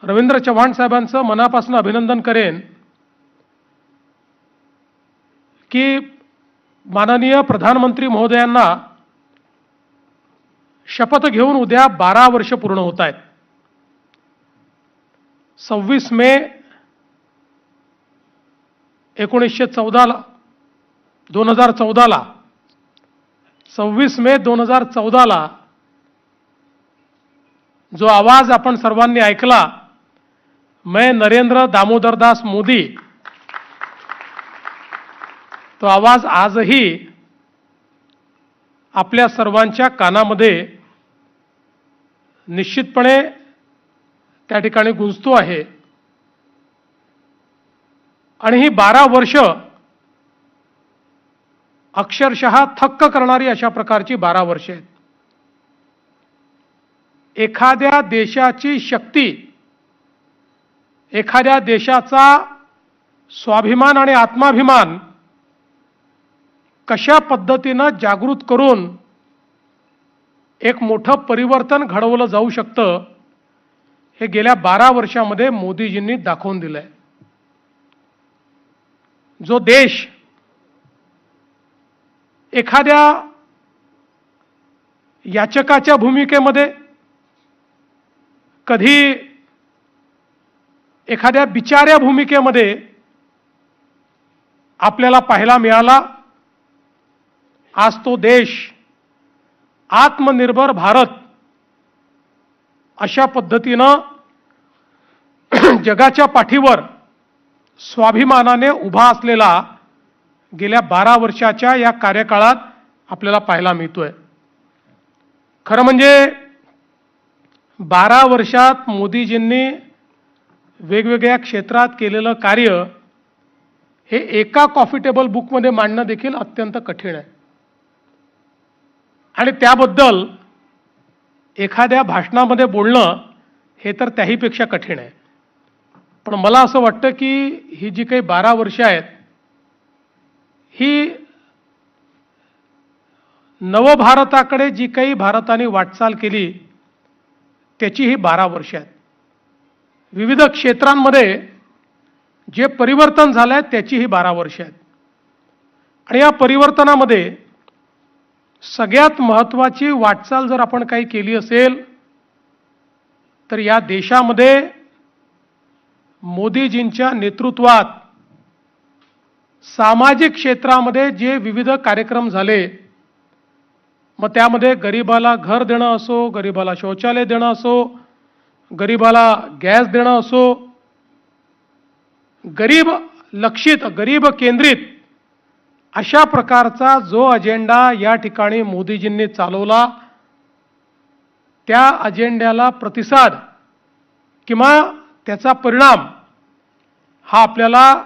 रवींद्र चव्हाण साहेबांचं मनापासून अभिनंदन करेन की माननीय प्रधानमंत्री महोदयांना शपथ घेऊन उद्या 12 वर्ष पूर्ण होत आहेत. 26 मे 1914 ला 2014 ला 26 मे 2014 ला जो आवाज आपण सर्वांनी ऐकला, मैं नरेंद्र दामोदर दास मोदी, तो आवाज आजही आपल्या सर्वांच्या कानामध्ये निश्चितपणे त्या ठिकाणी गुंजतो आहे. आणि ही 12 वर्ष अक्षरशः थक्क करणारी अशा प्रकारची 12 वर्षे आहेत. एखाद्या देशाची शक्ती, एखाद्या देशाचा स्वाभिमान आणि आत्माभिमान कशा पद्धतीने जागृत करून एक मोठं परिवर्तन घडवलं जाऊ शकतं, हे गेल्या 12 वर्षामध्ये मोदीजींनी दाखवून दिलंय. जो देश एखाद्या याचकाच्या भूमिकेमध्ये, कधी एखाद्या बिचाऱ्या भूमिकेमध्ये आपल्याला पाहायला मिळाला, आज तो देश आत्मनिर्भर भारत अशा पद्धतीनं जगाच्या पाठीवर स्वाभिमानाने उभा असलेला गेल्या 12 वर्षाच्या या कार्यकाळात आपल्याला पाहायला मिळतोय. खरं म्हणजे 12 वर्षात मोदीजींनी वेगवेगळ्या क्षेत्रात केलेलं कार्य हे एका कॉफी टेबल बुकमध्ये मांडणं देखील अत्यंत कठीण आहे. आणि त्याबद्दल एखाद्या भाषणामध्ये बोलणं हे तर त्याहीपेक्षा कठीण आहे. पण मला असं वाटतं की ही जी काही 12 वर्ष आहेत, ही नवभारताकडे जी काही भारताने वाटचाल केली त्याची ही 12 वर्ष आहेत. विविध क्षेत्रांमध्ये जे परिवर्तन झालं आहे त्याची ही 12 वर्ष आहेत. आणि या परिवर्तनामध्ये सगळ्यात महत्त्वाची वाटचाल जर आपण काही केली असेल तर या देशामध्ये मोदीजींच्या नेतृत्वात सामाजिक क्षेत्रामध्ये जे विविध कार्यक्रम झाले, मग त्यामध्ये गरिबाला घर देणं असो, गरिबाला शौचालय देणं असो, गरिबाला गॅस देणं असो, गरीब लक्षित, गरीब केंद्रित अशा प्रकारचा जो अजेंडा या ठिकाणी मोदीजींनी चालवला, त्या अजेंड्याला प्रतिसाद किंवा त्याचा परिणाम हा आपल्याला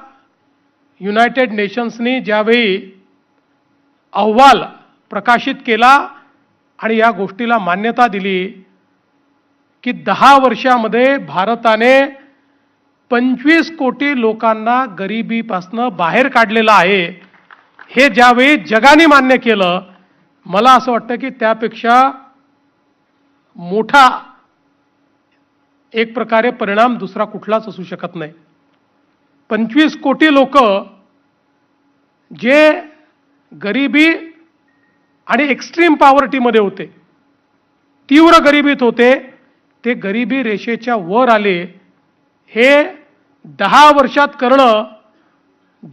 युनायटेड नेशन्सनी ज्यावेळी अहवाल प्रकाशित केला आणि या गोष्टीला मान्यता दिली की 10 वर्षामध्ये भारताने 25 कोटी लोकांना गरिबीपासून बाहेर काढलेलं आहे, हे ज्यावेळी जगाने मान्य केलं, मला असं वाटतं की त्यापेक्षा मोठा एक प्रकारे परिणाम दुसरा कुठलाच असू शकत नाही. 25 कोटी लोक जे गरिबी आणि एक्स्ट्रीम पॉवर्टीमध्ये होते, तीव्र गरिबीत होते, ते गरिबी रेषेच्या वर आले. हे 10 वर्षात करणं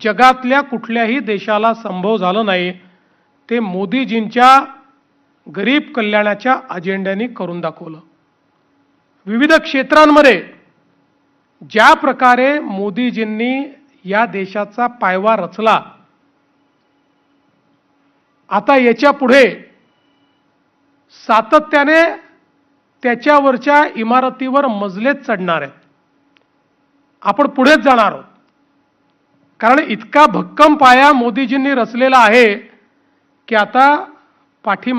जगातल्या कुठल्याही देशाला संभव झालं नाही. ते मोदीजींच्या गरीब कल्याणाच्या अजेंड्याने करून दाखवलं. विविध क्षेत्रांमध्ये ज्या प्रकारे मोदीजींनी या देशाचा पायवा रचला, आता याच्या पुढे सातत्याने त्याच्यावरच्या इमारतीवर मजलेच चढणार आहेत. आपण पुढेच जाणार आहोत, कारण इतका भक्कम पाया मोदीजींनी रचलेला आहे की आता पाठीमागे